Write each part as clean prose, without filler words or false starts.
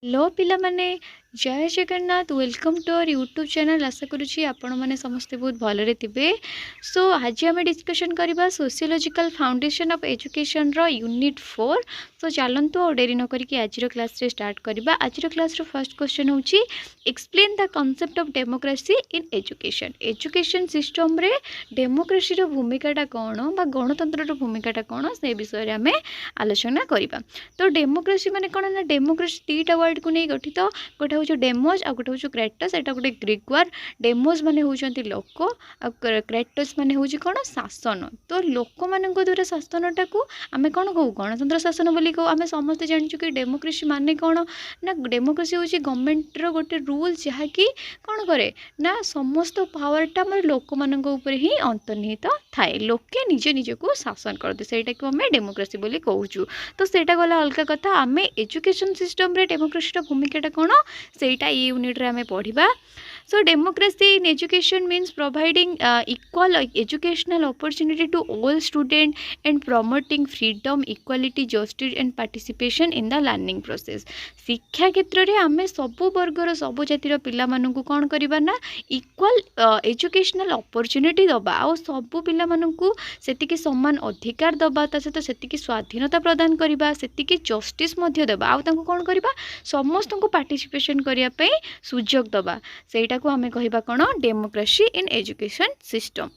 लो पिला माने जय Jagannath welcome to our YouTube channel. आशा करुँची आपण मैंने समस्ते बहुत भलरे थे। सो आज आम डिस्कसन करवा सोशियोलॉजिकल फाउंडेशन ऑफ एजुकेशन रो यूनिट 4। सो चलतु आ डेरी न करके आज क्लास रे स्टार्ट करवा। आज क्लास रो फर्स्ट क्वेश्चन होची explain the concept of democracy in education. Education system रे डेमोक्रेसी रो भूमिकाटा कौन बा गणतंत्र रो भूमिकाटा कौन से विषय आम आलोचना करवा। तो डेमोक्रेसी माने कौन ना डेमोक्रेसी दुईटा वर्ड को नहीं गठित। गोटे हूँ डेमोज आ गोटे हूँ क्रेटस। एटा गोटे ग्रीक वर्ड। डेमोज माने होउचंती लोक आ क्रेटस माने होउची कौन शासन। तो लोक मान द्वारा शासनटा को आम कौन कहू गणतंत्र शासन बोली कहू। आम समस्ते जानिचु कि डेमोक्रेसी माने कौन ना डेमोक्रेसी होउची गवर्नमेंट रो गोटे रूल जहाँकि कौन करे ना समस्त पावरटा आम लोक मान ही अंतर्निहित थाए। लोके निजे निजे को शासन करते सेटा को आम डेमोक्रेसी बोली कहूँ। तो सेटा गला अलग कथा। आम एजुकेशन सिस्टम रे डेमोक्रेसी भूमिकाटा कौन सेटा ये यूनिट रे आम पढ़ा। So democracy in education means providing equal educational opportunity to all student and promoting freedom equality justice and participation in the learning process. शिक्षा क्षेत्र में आम सबू वर्गर सबू जातिर पिला मानू कौन करवा ना इक्वल एजुकेशनल अपॉर्चुनिटी दबा आ सबू पिला मानू सेतिकी समान अधिकार दबा ता सहित सेतिकी स्वाधीनता प्रदान करवा सेतिकी जस्टिस देबा आ तांको कौन करवा समस्त को पार्टिसिपेशन करने सुजोग दबा सेटा को आमे कहिबा कौन democracy in education system.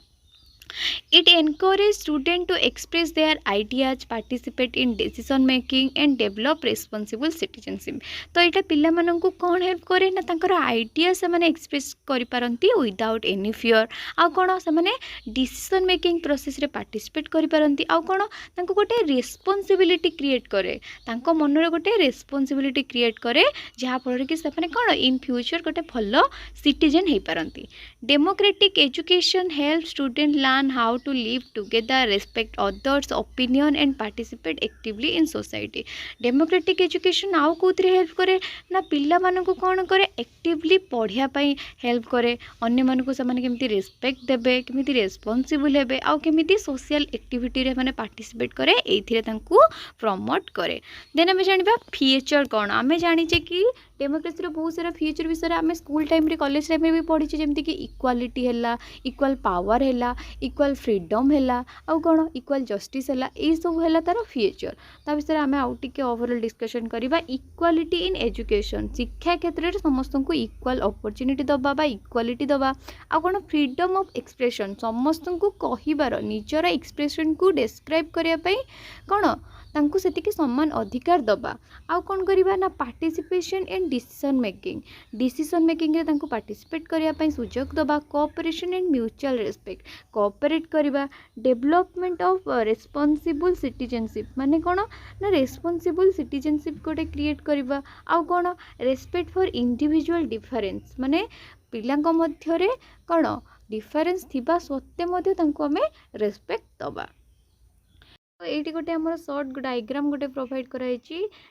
It encourages students to express their ideas, participate in decision making and develop responsible citizenship। तो यहाँ पिला माननकु कौन हेल्प करे ना तांकर आइडिया से माने एक्सप्रेस करि पारंती विदाउट एनी फियर। आ कौन से माने डिसीजन मेकिंग प्रोसेस रे पार्टिसिपेट करि पारंती। आ कौन तांको गोटे रेस्पॉन्सिबिलिटी क्रिएट करे तांको मन रे गोटे रेस्पॉन्सिबिलिटी क्रिएट करे जहाँ फल कि से माने कौन इन फ्यूचर गोटे भल सिटीजन हो पारंती। Democratic education help student learn how to live together, respect others opinion and participate actively in society। Democratic education आउ कौन हेल्प करे ना पिला मानू कौन करे एक्टिवली पढ़िया पाई हेल्प करे। अन्य मानू से केमती रेस्पेक्ट देबे केमती रेस्पॉन्सिबल हेबे आउ केमती सोशल एक्टिविटी रे माने पार्टिसिपेट करे एथिरे तांकू प्रमोट करे। देन आमे जानिबा फ्यूचर कौन। आमे जानिचे कि डेमोक्रेसी रो बहुत सारा फ्यूचर विषय आम स्कूल टाइम रे कॉलेज टाइम रे भी पढ़ी जमती कि इक्वालिटी है इक्वल पावर है इक्वल फ्रीडम है आउ कौन इक्वल जस्टिस है यही सब है तार फ्यूचर। ता विषय आम आउ टिके ओवरऑल डिस्कशन करवा। इक्वालिटी इन एजुकेशन शिक्षा क्षेत्र में समस्त को इक्वल अपॉर्चुनिटी दबा इक्वालिटी दबा आ कौन फ्रीडम ऑफ एक्सप्रेशन समस्त को कहिबार निजर एक्सप्रेशन को डिस्क्राइब करने कौन तांकु सेतिकी समान अधिकार दबा आउ कौन करवा ना पार्टिसिपेशन इन डिसीजन मेकिंग रे तांकु पार्टिसिपेट करने पई सुजोग दबा। Cooperation and mutual respect cooperate करवा। डेवलपमेंट ऑफ रेस्पॉन्सिबल सिटीजनशिप माने कौन ना रेस्पॉन्सिबल सिटीजनशिप गोटे क्रिएट करवा आउ कौन रेस्पेक्ट फॉर इंडिविजुअल डिफरेंस माने पिलांको मध्यरे कौन डिफरेंस थिबा सत्ते मध्य तांको हमें रेस्पेक्ट दबा। तो ये गोटे आम सर्ट डायग्राम गोटे प्रोवाइड कराई।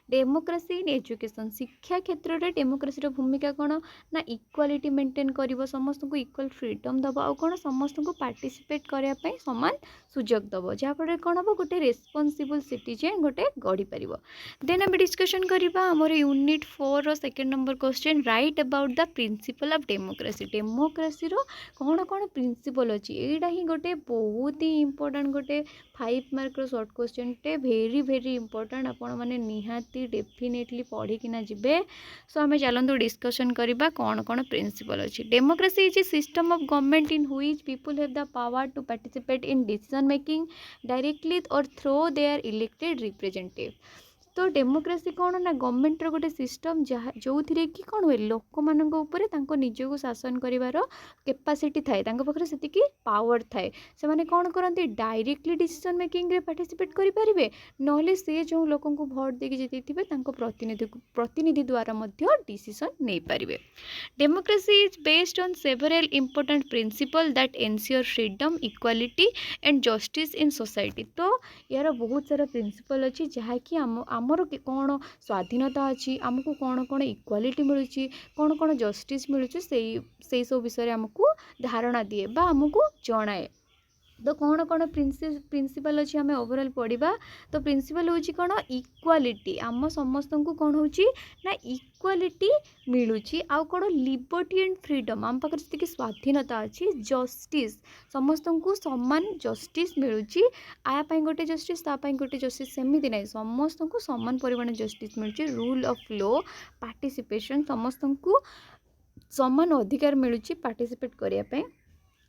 डेमोक्रेसी इन एजुकेशन शिक्षा क्षेत्र में डेमोक्रेसी भूमिका कौन ना इक्वालिटी मेंटेन कर समस्त को इक्वल फ्रीडम दब आ कौन समस्त को पार्टिसिपेट करने सामान सुजोग दब जहाँफल कौन हम गोटे रेस्पॉन्सिबल सिटीजन गोटे गढ़ी पार। देन आम डिस्कसन करवा आमर unit 4 second number question right about the principle of democracy. Democracy कौन कौन प्रिंसिपल अच्छी यहाँ ही गोटे बहुत ही इंपोर्टेंट गोटे 5 मार्क शॉर्ट क्वेश्चन टे भेरी भेरी इंपोर्टेंट आपण माने निहाती डेफिनेटली पढ़ी किना जिबे। सो आमे चलंतु डिस्कशन करबा कौन कौन प्रिंसिपल अछि। Democracy is a system of government in which people have the power to participate in decision making directly और थ्रू देयर इलेक्टेड रिप्रेजेंटेटिव। तो डेमोक्रेसी कौन ना गवर्नमेंट रो गोटे सिस्टम जहाँ जो थी कि कौन हुए लोक मान निजक शासन कर कैपेसिटी थाए पाखे से पावर थाए से कौन करते डायरेक्टली डिसीजन मेकिंग रे पार्टिसिपेट करें ना से जो लोक भोट देके जीते प्रतिनिधि द्वारा डिसीजन नहीं पारे। Democracy is based on several important principal that ensure freedom equality and justice in society. तो यार बहुत सारा प्रिंसिपल अच्छी जहाँकि आमर कौन स्वाधीनता अच्छी आमको कौन कौन इक्वालिटी मिलूँ कौन कौन जस्टिस मिलूँ से सब विषय आमको धारणा दिए बा आमको जनाए। तो कौन कौन प्रिंसिपल अच्छी आम ओवरऑल पढ़ा। तो प्रिंसिपल हूँ कौन इक्वालिटी आम समस्त को कौन हो ना इक्वालिटी मिलूची आउ कौन लिबर्टी एंड फ्रीडम आम पाखे जी स्वाधीनता अच्छी जस्टिस समस्त को समान जस्टिस मिलूची आयापाई गोटे जस्टिस तापाई गोटे जस्टिस सेमती ना समस्त को समान परिमाण जस्टिस मिलूची रूल ऑफ लॉ पार्टिसिपेशन समस्त को समान अधिकार मिलूची पार्टिसिपेट करने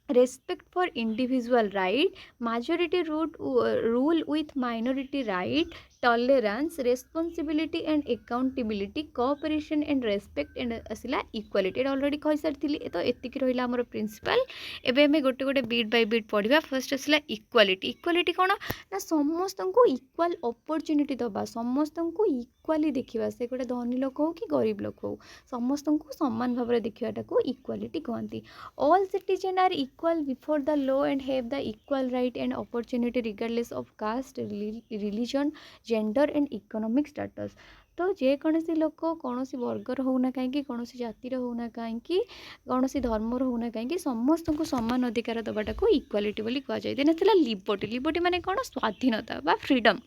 respect for individual right majority rule with minority right tolerance responsibility and accountability cooperation and respect and आसला equality ऑलरेडी कही सारी तो एतिक रहा आमर प्रिंसिपल एबे हमें गोटे गोटे बीट बाय बीट पढ़ा फर्स्ट आसला इक्वालिटी इक्वालिटी कौन ना समस्त को इक्वाल अपॉर्चुनिटी दबा समस्त को इक्वाली देखा से गोटे धनी लोक हो कि गरीब लोक हो समस्त को समान भाव में देखाटा को इक्वालिटी कहती all citizen are equal before the law and have the equal right and opportunity regardless of caste religion gender and economic status तो जेकोसी लोक कौन वर्गर होना कहीं कौन जातिर होना कहीं कौन धर्मर होना कहीं समस्त को समान अधिकार दबाटा को इक्वालिटी बोली कहुए देन आसला लिबर्टी लिबर्टी माने कौन स्वाधीनता बा freedom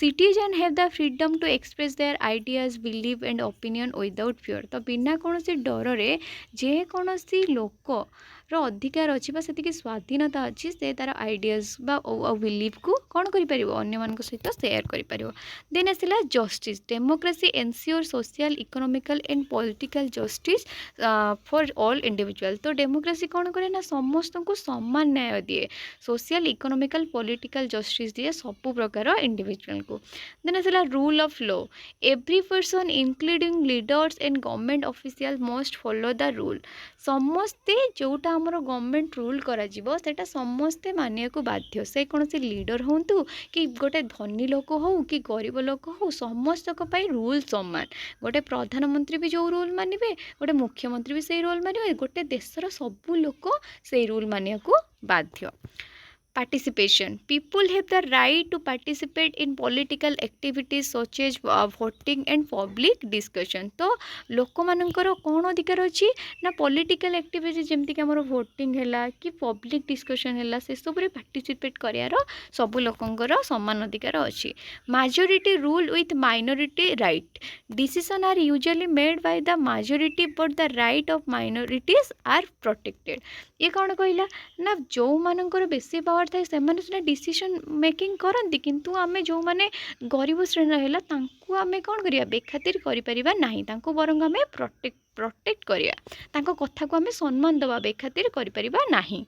citizen have the freedom to express their ideas believe and opinion without fear तो बिना कौन डर जेकोसी लोक अधिकार अच्छी से स्वाधीनता अच्छी से तार आइडियाज बिलीव को कौन कर सहित सेयार कर देन आसला justice democracy ensure social economical and political justice for all individual तो डेमोक्रेसी कौन करे ना समस्त को समान न्याय दिए सोशल इकोनॉमिकल पॉलिटिकल जस्टिस दिए सब प्रकार इंडिविजुअल को देन आसला rule of law every person including leaders and government official must follow the rule समस्ते जोटा आमर गवर्नमेंट रूल करा सेटा समस्ते मानिया को बाध्य से कौन से लीडर हूँ कि गोटे धनी लोक हो कि गरीब लोक हो समस्त रूल समान गोटे प्रधानमंत्री भी जो रूल मानिबे गोटे मुख्यमंत्री भी से रूल मानिबे गोटे देशर सबू लोक से रूल मानिया को बाध्य Participation. People have the right to participate in political activities such as voting and public discussion. तो लोक मानकर कौन अधिकार अच्छी ना पॉलिटिकल एक्टिविटी जमती कि भोटिंग है कि पब्लिक डिस्कशन है से सब पार्टिसिपेट करार सब लोकंर समान अधिकार अच्छी majority rule with minority right decision are usually made by the majority but the right of minorities are protected. ये कौन कहला ना जो मानकर बेसी पावर थाए से डिसीजन मेकिंग करती किंतु आमे जो माने गरीब श्रेणी है आमे कौन करिया बेखातिर करिपरिबा नाही तांको बरंग आमे प्रोटेक्ट करिया तांको कथा को आमे सम्मान दबा बेखातिर करिपरिबा नाही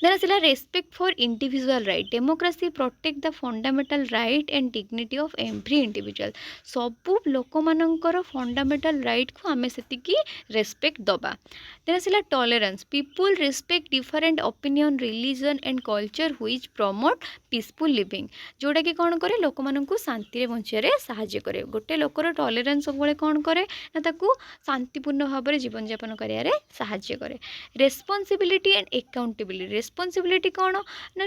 Then आसला respect for individual right democracy protect the fundamental right and dignity of every individual सबू लोक मानकर फंडामेंटल राइट को आमे सेतिकी रेस्पेक्ट दबा देन आसला tolerance people respect different opinion religion and culture which promote peaceful living जोटा कि कौन करे लोक मानकु शांति रे बंचियारे सहाय्य करे गोटे लोकर टॉलरेंस सब बेले कौन करे ना ताकू शांतिपूर्ण भाव में जीवन यापन करियारे सहाय्य करे रेस्पॉन्सिबिलिटी एंड अकाउंटेबिलिटी रेस्पॉन्सिबिलिटी कौन ना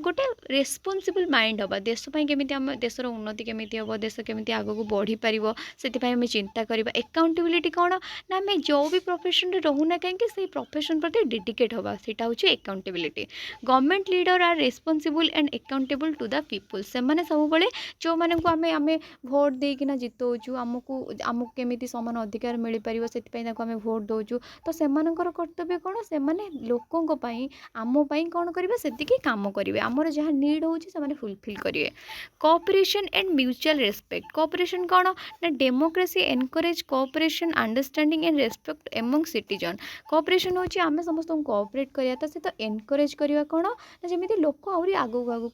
गोटे रेस्पॉन्सिबल माइंड हवा देश केमी आम देशर उन्नति केमी हम देश केमी आगक बढ़ी पार से चिंता करवा अकाउंटेबिलिटी कौन ना आम जो भी प्रोफेशन रे रहूना कहीं से प्रोफेशन प्रति डेडिकेट हवा सेटा हूँ accountability government leader are responsible and accountable to the people से सब बड़े जो मानू आम आम भोट देकिना जितौचु आमको केमी समान अधिकार मिल पार से आम भोट दौचु तो से कर्तव्य कौन से लोकों आम कौन करेंगे से कम करेंगे आमर जहाँ नीड हो फुलफिल करेंगे cooperation and mutual respect cooperation कौन ना democracy encourage cooperation understanding and respect among citizen cooperation होची आमे समस्त कोऑपरेट करिया तो से तो एनकरेज करिया कौन ना जमी लोक आहरी आगू आगू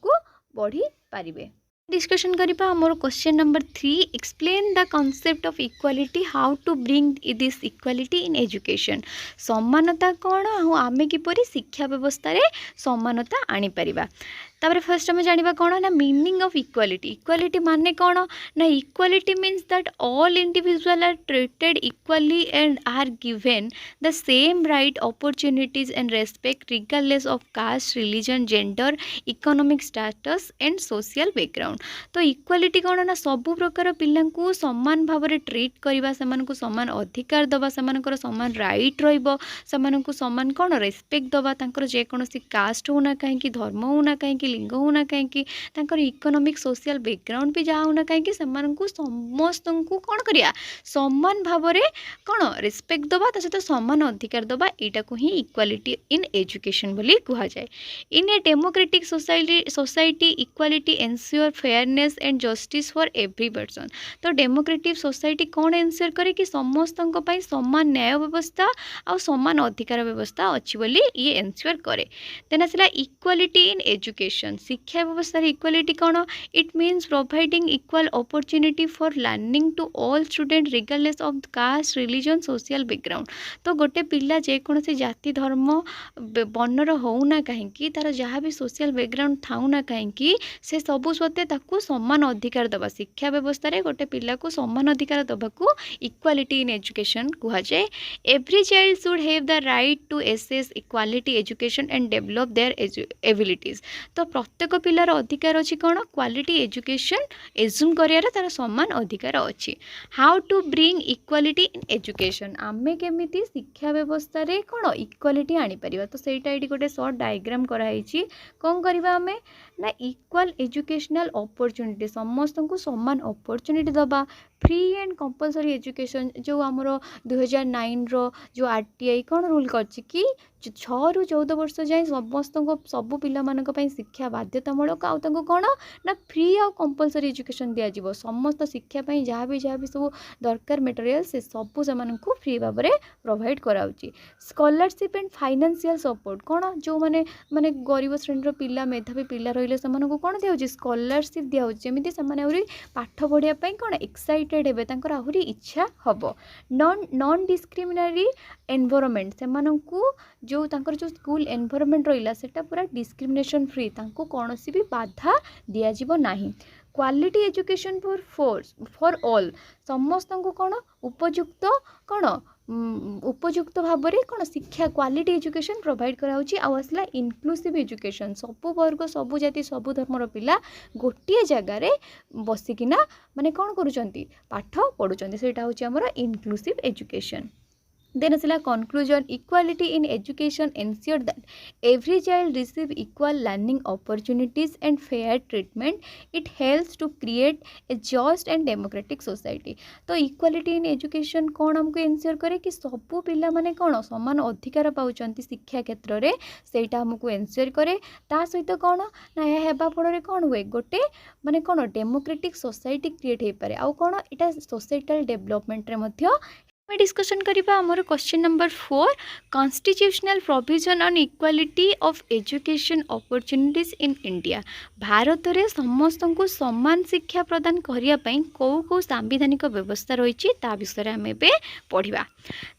बढ़ी पारिबे डिस्कशन करिबा हमर question number 3 explain the concept of equality how to bring this equality in education समानता कौन आमे किपरि शिक्षा व्यवस्था रे समानता आनी परिबा तापर फर्स्ट आम जाना कौन ना मीनिंग ऑफ इक्वालिटी इक्वालिटी माने कौन ना equality means that all individual are treated equally and are given the same right opportunities and respect regardless of caste religion gender economic status and social background तो equality कौन ना सबू प्रकार पिला समान भाव में ट्रीट करवा से समान अधिकार दबा से समान राइट रमान कौन रेस्पेक्ट दबा जेकोसी कास्ट होना कहीं धर्म होना कहीं लिंग होना कहीं इकोनॉमिक सोशल बैकग्राउंड भी जहाँ होना कहीं समस्त को कौन करिया समान भाव में कौन रेस्पेक्ट दबा सहित समान अधिकार दबा यहाँ को ही इक्वालिटी इन एजुकेशन बोली कह जाए। In a democratic society equality ensure fairness and justice for every person. तो डेमोक्रेटिक सोसाइटी कौन एनश्योर करे कि समस्त समान न्याय व्यवस्था आ समान अधिकार व्यवस्था अच्छी बोली ये एनश्योर करे। देन आसला इक्वालिटी इन एजुकेशन शिक्षा व्यवस्था इक्वालिटी कौन it means providing equal opportunity for learning to all student regardless of caste religion social background. तो गोटे पिला जेकोसी जाति धर्म वर्णर होना कहीं तार जहाँ भी सोशल बैकग्राउंड थाउना कहीं से सबू सत्ते ताकू समान अधिकार दबा शिक्षा व्यवस्था रे गोटे पिला को समान अधिकार दबाकू इक्वालिटी इन एजुकेशन कह जाए। Every child should have the right to access equality education and develop their abilities. तो प्रत्येक पिलार अधिकार अच्छी कौन क्वालिटी एजुकेशन एज्यूम कर तार समान अधिकार अच्छी। How to bring equality in education आमे केमिति शिक्षा व्यवस्था रे कौन इक्वालिटी आनी परिबा। तो सेटा एटी गोटे शॉर्ट डायग्राम कराई कौन करवा आमे ना इक्वल एजुकेशनल अपॉर्चुनिटी समस्त को समान अपॉर्चुनिटी दबा फ्री एंड कंपलसरी एजुकेशन जो आमर 2009 रो जो आरटीआई कौन रूल करछि कि 6 ରୁ 14 वर्ष जाए समस्त सबू पिला शिक्षा बाध्यतामूलक आउ कौन ना फ्री आ कंपलसरी एजुकेशन दिज्व समस्त शिक्षापी जहाँ भी सब दरकार मटेरियल से सबू से फ्री भाव में प्रोवाइड कराऊँगी। स्कॉलरशिप एंड फाइनेंशियल सपोर्ट कौन जो मैंने माने गरीब श्रेणी पिला मेधावी पिला रही कौन दिया स्कॉलरशिप दिखाई जमी पाठ पढ़ाई कौन एक्साइटेड हे आहरी इच्छा हम। नॉन डिस्क्रिमिनरी एनवायरनमेंट से जो तांकर जो स्कूल एनवायरनमेंट रहा सेटा पूरा डिस्क्रिमिनेशन फ्री तांको कौन सी भी बाधा दिज्व नहीं। क्वालिटी एजुकेशन फॉर ऑल समस्त को कौन उपयुक्त कौन उपयुक्त भाव में कौन शिक्षा क्वालिटी एजुकेशन प्रोवाइड कराऊँगी। आसला इनक्लूसिव एजुकेशन सबू वर्ग सबू जाति सबू धर्मर पिला गोटे जगार बसिकिना माने कौन करुँच पाठ पढ़ुंट से हूँ inclusive education. Then asila conclusion equality in education ensure that every child receive equal learning opportunities and fair treatment. It helps to create a just and democratic society. तो equality in education कौन हमको ensure करे कि सबू पिला माने कौन समान अधिकार पाउचंती शिक्षा क्षेत्र रे सेटा हमको ensure करे। ता सहित कौन ना या हेबा फल कौन हुए गोटे माने कौन डेमोक्रेटिक सोसाइटी क्रिएट हो पारे आउ कौन इटा सोसाइटल डेवलपमेंट रे मध्य डिस्कशन करिबा। हमर question number 4 constitutional provision on equality of education opportunities in India. Bharat रे समस्त को समान शिक्षा प्रदान करिया पई को संवैधानिक व्यवस्था रही ता विषय में हमें पढ़िबा।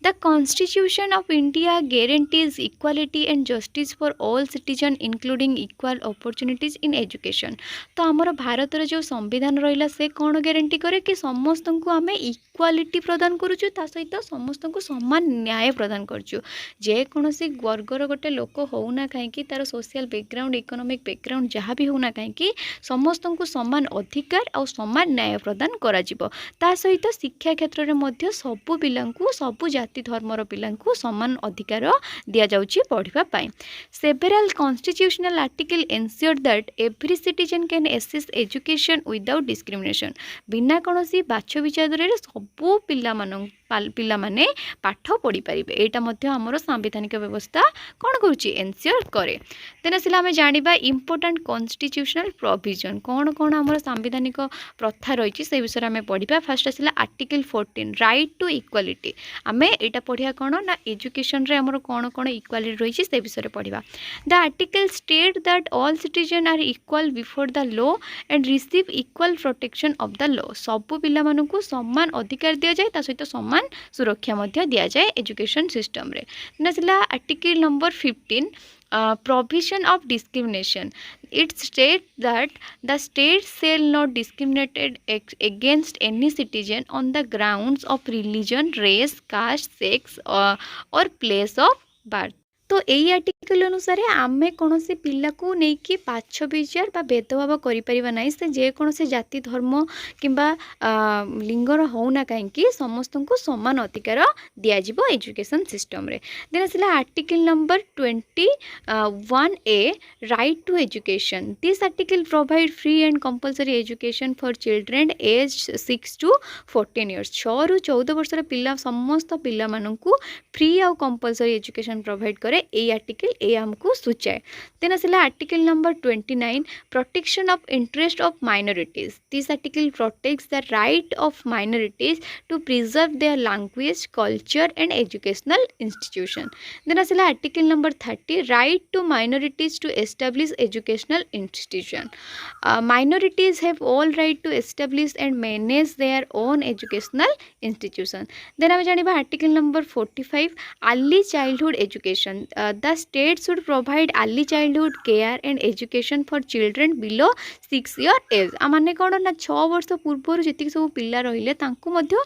The constitution of India guarantees equality and justice for all citizen including equal opportunities in education. तो आमर भारत रे जो संविधान रहिला से कौन गारंटी करे कि समस्त को आमे इक्वालिटी प्रदान करूछु ता सहित समस्त को समान न्याय प्रदान करछु। जेकोसी वर्गर गोटे लोक होना कहीं तार सोशल बैकग्राउंड इकोनॉमिक बैकग्राउंड जहाँ भी होना कहीं समस्त को समान अधिकार और समान न्याय प्रदान करा जिवो। ता सहित शिक्षा क्षेत्र में मध्य सबू पिला सबू जाति धर्मर पिला समान अधिकार दिया जाउछि पढ़िबा पाई। Several constitutional article ensure that every citizen can access education without discrimination. बिना कौनसी बाछ विचार सबू पिला माने पाठ पढ़ी पारिबे एटा मध्य हमर संवैधानिक व्यवस्था कौन करुच्ची एनश्योर करे। देन आसला आम जानिबा इंपोर्टेंट कॉन्स्टिट्यूशनल प्रोविजन कौन कौन हमर संवैधानिक प्रथा रही से विषय में पढ़ा। फर्स्ट आसला आर्टिकल 14 राइट टू इक्वालिटी आम एटा पढ़िया कौन ना एजुकेशन रे हमर कौन कौन इक्वालिटी रही से विषय पढ़ा। The article state that all citizen are equal before the law and receive equal protection of the law. सबू पिला मानकु समान अधिकार दिया जाए ता सहित समान सुरक्षा मध्य दिया जाए एजुकेशन सिस्टम रे। नसला article number 15 provision of discrimination. It states that the state shall not discriminate against any citizen on the grounds of religion, race, caste, sex or place of birth. तो यही आर्टिकल अनुसार आमे कौन से पिला को लेकिन पाछ विचार बा भेदभाव करें से जेकोसी जाति धर्म किंबा लिंगर होना कहीं समस्त को समान अधिकार दिज्व एजुकेशन सिस्टम रे। देन आसला article number 21A right to education. This article provide free and compulsory education for children age 6 to 14 years। 6 ରୁ 14 वर्षर पिला समस्त पिला माननकु फ्री आउ कंपलसरी एजुकेशन प्रोवाइड करे ए आर्टिकल ए हमको सूचाए। देन आसला article number 29 protection of interest of minorities. This article protects the right of minorities to preserve their language culture and educational institution. Then आसला article number 30 right to minorities to establish educational institution. Minorities have all right to establish and manage their own educational institution. Then आम जानिबा article number 45 early childhood education. The state should provide early childhood care and education for children below 6 year age. माने कौन ना 6 वर्ष पूर्व जी सब पिला रहिले तांको मध्य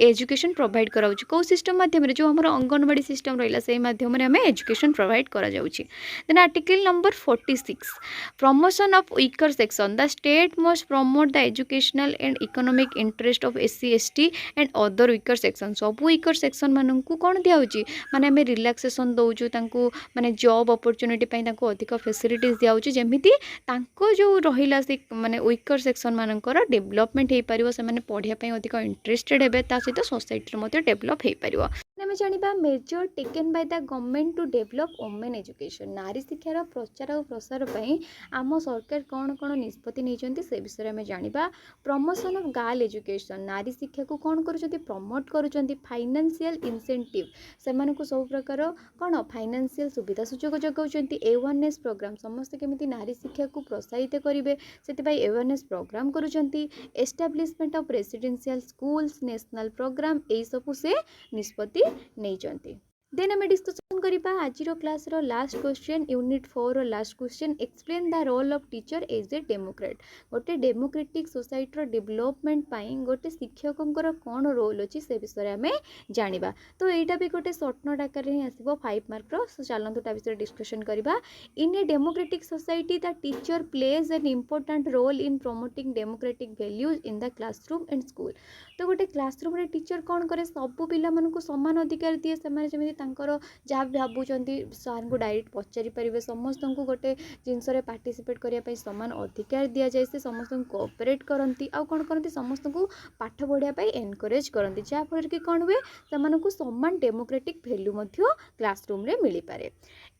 एजुकेशन प्रोवाइड कराउछि को सिस्टम माध्यम जो हमर अंगनवाड़ी सिस्टम रहिला से माध्यम रे हमें एजुकेशन प्रोवाइड करा जाउछि। Then article number 46 promotion of weaker section. The state must promote the educational and economic interest of SC ST and other weaker section. सब वीकर सेक्शन माननकु कोन दिया होछि माने हमें रिलैक्सेशन दउछु तांको माने जॉब अपॉर्चुनिटी पई तांको अधिक फैसिलिटीज दिया होछि जेमिति तांको जो रहिला से माने वीकर सेक्शन मानकर डेवलपमेंट हे परिवो से माने पढिया पई अधिक इंटरेस्टेड हेबे ता सहित सोसाइटी मध्ये डेवलप हे परिवो। आम जाना measure taken by the government to develop women education. नारी शिक्षार प्रचार और प्रसार पर आम सरकार कौन कौन निष्पत्ति नहीं से विषय में जाना। Promotion of girl education. नारी शिक्षा को कौन कर प्रमोट कर फाइनेंशियल इंसेंटिव से सब प्रकार कौन फाइनेंशियल सुविधा सुजोग जगाउछन्ति। अवेयरनेस प्रोग्राम समस्त केमिति नारी शिक्षा को प्रोत्साहित करेंगे से अवेयरनेस प्रोग्राम करुछन्ति। Establishment of residential schools national program यही सब से निष्पत्ति नहीं जानते। देन आम डिस्कसन करिबा आजिरो क्लास रो लास्ट क्वेश्चन यूनिट 4 रो last question explain the role of teacher as a democrat. गोटे डेमोक्रेटिक सोसाइटी रो डेवलपमेंट पाई गोटे शिक्षकंकर कौन रोल अछि से विषय में जानिबा। तो एटा भी गोटे शॉर्ट नोट आकार रे आसीबो 5 मार्क रो। सो चलंतु ता विषय डिस्कशन करिबा। In a democratic society the teacher plays an important role in promoting democratic values in the classroom and school. तो गोटे क्लासरूम रे टीचर कौन करे सब पिला मानकु समान अधिकार दिए से जमी जहाँ भावुंट सार को डायरेक्ट पचारि पारे समस्त को गोटे जिनस पार्टिसिपेट करने सामान अधिकार दि जाए से समस्त को कोऑपरेट करती आउ कौन करती समस्त को पाठ पढ़ाई एनकरेज करती जहाँफल कि कौन हुए से समान डेमोक्रेटिक वैल्यू क्लासरूम रे मिल पारे।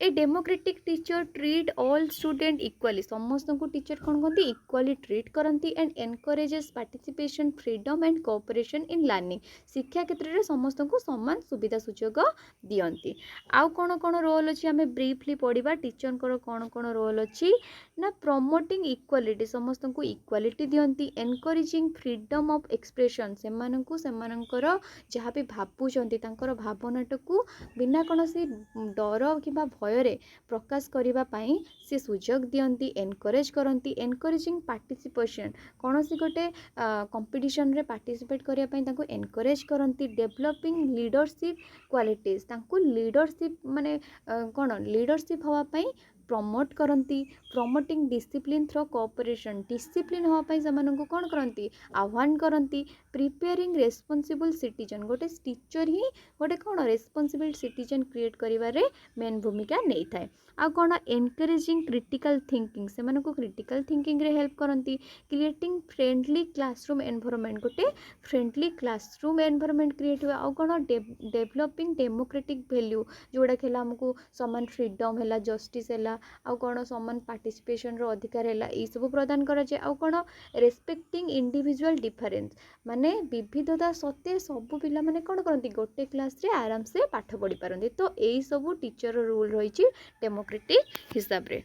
A democratic teacher treat all student equally. समस्त को टीचर कौन कहते इक्वाली ट्रीट करती and encourages participation freedom and cooperation in learning. शिक्षा क्षेत्र में समस्त को समान सुविधा सुजोग दियंती। आउ कौन कौन रोल अच्छी आम ब्रीफली पढ़ा टीचर कौन कौन रोल अच्छी ना प्रमोटिंग इक्वालिटी समस्त को इक्वालिटी दियंती। एनकरेजिंग फ्रीडम ऑफ एक्सप्रेशन से जहाँ भी भावुंट भावनाटा को बिना कौन डर कि भय प्रकाश करने से सुजोग दियंती एनकरेज करती। एनकरेजिंग पार्टिसिपेशन कौन सी गोटे कंपटीशन रे पार्टिसिपेट करने एनकरेज करती। डेवलपिंग लीडरशिप क्वालिटीज लीडरशिप माने कौन लीडरशिप हाँपाई प्रमोट करती। Promoting discipline through cooperation discipline हाँपाई से कौन करती आह्वान करती। प्रिपेयरिंग रेस्पॉन्सिबल सिटीजन गोटे टीचर ही गोटे कौन रेस्पॉन्सिबल सिटीजन क्रिएट करिवारे मेन भूमिका नहीं थाए। आ कौन एनकरेजिंग क्रिटिकल थिंकिंग से क्रिटिकल थिंकिंग रे हेल्प करती। क्रिएटिंग फ्रेंडली क्लासरूम एनवायरनमेंट गोटे फ्रेंडली क्लासरूम एनवायरनमेंट क्रिएट हुए। आ कौन डेवलपिंग डेमोक्रेटिक वैल्यू जोड़ा खेला हमको समान फ्रीडम है जस्टिस है आ कौन समान पार्टिसिपेशन रो अधिकार है ये सब प्रदान करा जाए। आ कौन रेस्पेक्टिंग इंडिविजुअल डिफरेंस माने विविधता सत्वे सब पिला माने कौन करती गोटे क्लास रे आराम से पाठ पढ़ी पारती। तो यही सब टीचर रोल रही डेमोक्रेटिक हिसाब रे।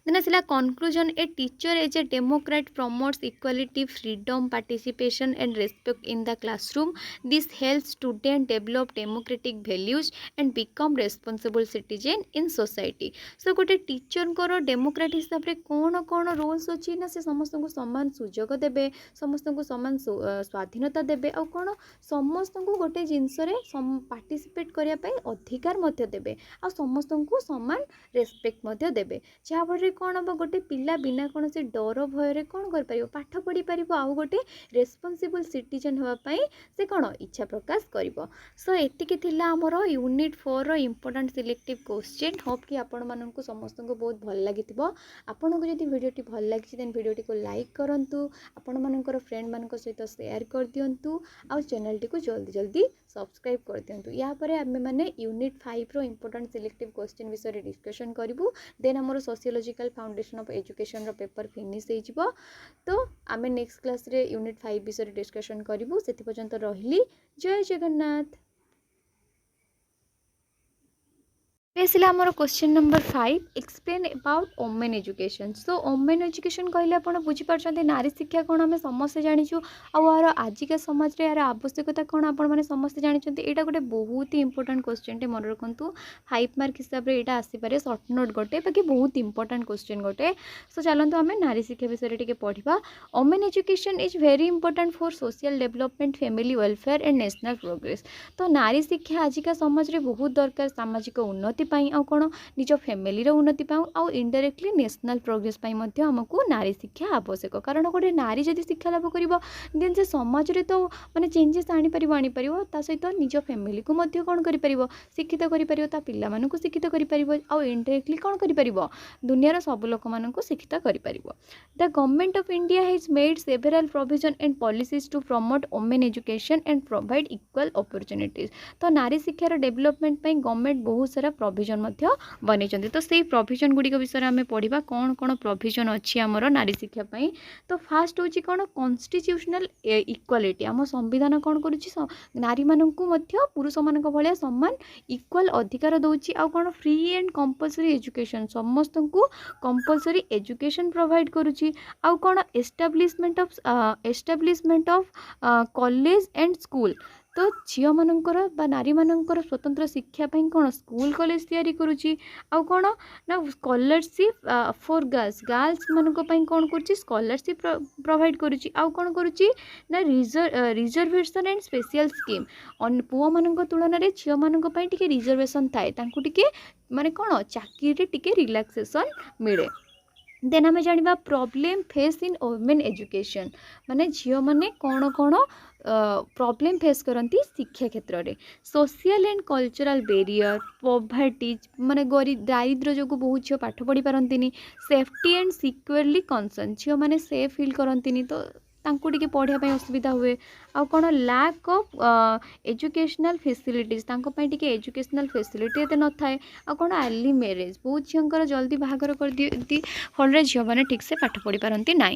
Then asila conclusion, a teacher as a democrat promotes equality, freedom, participation and respect in the classroom. This helps students develop democratic values and become responsible citizen in society. So गोटे teacher को Democrat हिसाब से कौन कौन roles अच्छी ना से समस्त को समान सुजोग देबे, समस्त को समान स्वाधीनता देबे और कौन समस्त को गोटे जिनस पार्टिसिपेट करने अधिकार मध्य देबे और समस्त को समान रेस्पेक्ट मध्य देबे। जहाँफल कौन हम गोटे पिला बिना कौन से डर भय कौन कर पाठ पढ़ी पार आउ गोटे रेस्पॉन्सिबल सिटीजन होगापाई से कौन इच्छा प्रकाश कर। सो एतिकी थिला आमर यूनिट 4 रो इम्पोर्टेंट सिलेक्टिव क्वेश्चन। होप कि आपण मानक समस्त को बहुत भल लगी। आपन को जदि वीडियोटी भल लगी देन वीडियोटी को लाइक करंतु, आपण मानकर फ्रेंड मानक सहित शेयर कर दियंतु आ चैनल टी को जल्दी जल्दी सब्सक्राइब कर दियंतु। या परे आमे माने यूनिट 5 रो इम्पोर्टेंट सिलेक्टिव क्वेश्चन विषय डिस्कशन करिवु। देन हमर सोशियोलॉजिकल फाउंडेशन ऑफ एजुकेशन रो पेपर फिनिश हो जिवो। तो आमे नेक्स्ट क्लास रे यूनिट 5 विषय डिस्कशन करिवु। सेति पर्यंत रहिली। जय जगन्नाथ। आसिला आमर question number 5, explain about women education. So women education कहले आप बुझीपार नारी शिक्षा कौन आम समस्ते जाचु आर आजिका समाज में यार आवश्यकता कौन आप समस्ते जानते। यहाँ गोटे बहुत ही इंपोर्टेंट क्वेश्चन टे मन रखु। 5 मार्क हिसाब से यहाँ आसीपे सर्ट नोट गोटे बाकी बहुत इंपोर्टेंट क्वेश्चन गोटे। सो चलते आम नारी शिक्षा विषय टी पढ़ा। Women education is very important for social development, family welfare and national progress. तो नारी शिक्षा आजिका समाज में बहुत दरकार सामाजिक उन्नति आउ कौन निज फैमिली उन्नति आउ इनडायरेक्टली नेशनल प्रोग्रेस आमको नारी शिक्षा आवश्यक। कारण गोटे नारी जब शिक्षा लाभ कर देन से समाज रे तो माने चेंजेस आनीपर ता सहित निज फैमिली को मध्य कौन कर शिक्षित कर पिला मानू शिक्षित कर आउ इनडायरेक्टली कौन कर दुनियार सब लोक मान शिक्षित कर। The government of India has made several provision and policies to promote women education and provide equal opportunities. तो नारी शिक्षार डेवलपमेंट गवर्नमेंट बहुत सारा प्रोविजन बनी। तो से प्रोविजन गुड़िक विषय में पढ़ा कौन कौन प्रोविजन अच्छी आमर नारी शिक्षा पाई। तो फास्ट हूँ कौन कॉन्स्टिट्यूशनल इक्वालिटी। आम संविधान कौन करुच्ची नारी मानू पुरुष मान भाया सम्मान इक्वाल अधिकार दौची। आउ कौन फ्री एंड कंपलसरी एजुकेशन समस्त को कंपलसरी एजुकेशन प्रोवाइड करुच्ची। आउ कौन establishment of college and school. तो झील मानकर बा नारी मानकर स्वतंत्र शिक्षा कौन स्कूल कॉलेज तैयारी करुच्ची। आउ कौन ना स्कॉलरशिप फॉर गर्ल्स मानक कौन करुच्ची स्कॉलरशिप प्रोवाइड करुच्ची। आउ कौन करुच्ची ना रिजर्वेशन एंड स्पेशल स्कीम पुओ मान तुलन में झील मानक टिके रिजर्वेशन थाए टिके माने कौन चाकरी टिके रिलैक्सेशन मिले। देन आम जाना problem face in women education माने झील मैंने कौन कौन प्रॉब्लम फेस करती शिक्षा क्षेत्र में। Social and cultural barrier, poverty माने दारिद्र्य जो बहुत झील पाठ पढ़ी पारती। सेफ्टी एंड सिक्योरली कंसर्न झील मैंने सेफ फिल करती तो तांको टिके पढ़ाई असुविधा हुए। आउ कौन लैक ऑफ एजुकेशनल फैसिलिटीज टिके एजुकेशनल फैसिलिटी एते न थाए। आउ कौन अर्ली मैरिज बहुत झील जल्दी बाहागर कर दियंती फल झील मैंने ठीक से पाठ पढ़ी पारती ना।